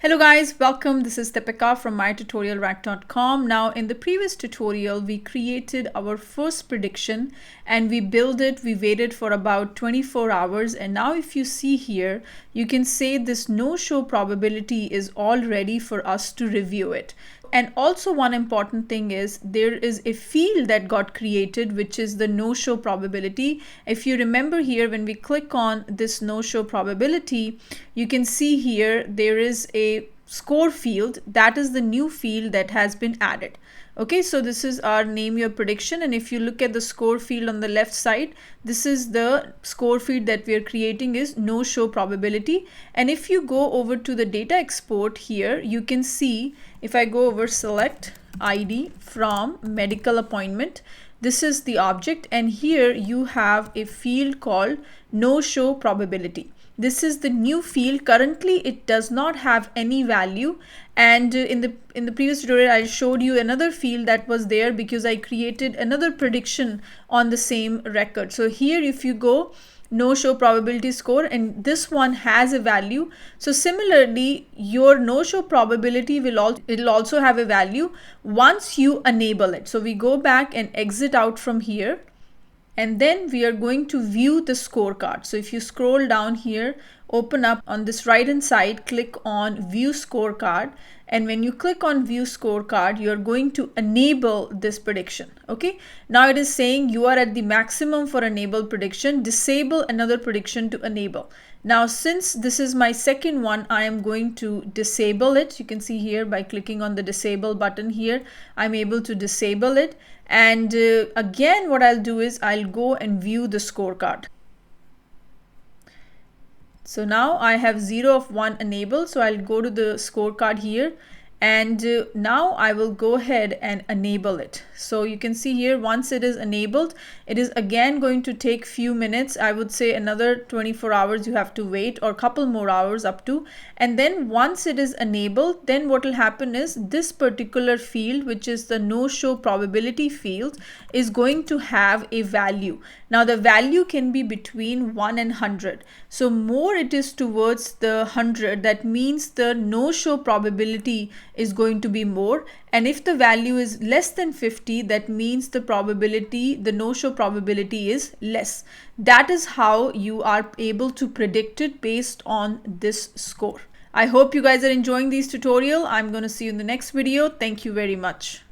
Hello guys, welcome. This is Deepika from MyTutorialRack.com. Now in the previous tutorial, we created our first prediction and we built it. We waited for about 24 hours. And now if you see here, you can say this no-show probability is all ready for us to review it. And also one important thing is there is a field that got created, which is the no-show probability. If you remember here, when we click on this no-show probability, you can see here there is a score field. That is the new field that has been added. Okay, so this is our name your prediction, and if you look at the score field on the left side, this is the score field that we are creating is no show probability. And if you go over to the data export here, you can see if I go over select ID from medical appointment, this is the object, and here you have a field called no show probability. This is the new field. Currently it does not have any value, and in the previous tutorial I showed you another field that was there because I created another prediction on the same record. So here if you go no show probability score, and this one has a value, so similarly your no show probability it'll also have a value once you enable it. So we go back and exit out from here, and then we are going to view the scorecard. So if you scroll down here, open up on this right hand side, click on view scorecard, and when you click on view scorecard, you are going to enable this prediction. Okay, now it is saying you are at the maximum for enable prediction, disable another prediction to enable. Now since this is my second one, I am going to disable it. You can see here by clicking on the disable button here, I'm able to disable it. And again what I'll do is I'll go and view the scorecard. So now I have 0 of 1 enabled, so I'll go to the scorecard here, and now I will go ahead and enable it. So you can see here once it is enabled, it is again going to take few minutes. I would say another 24 hours you have to wait, or couple more hours up to, and then once it is enabled, then what will happen is this particular field, which is the no show probability field, is going to have a value. Now the value can be between 1 and 100. So more it is towards the 100, that means the no show probability is going to be more, and if the value is less than 50, that means the probability, the no show probability is less. That is how you are able to predict it based on this score. I hope you guys are enjoying this tutorial. I'm going to see you in the next video. Thank you very much.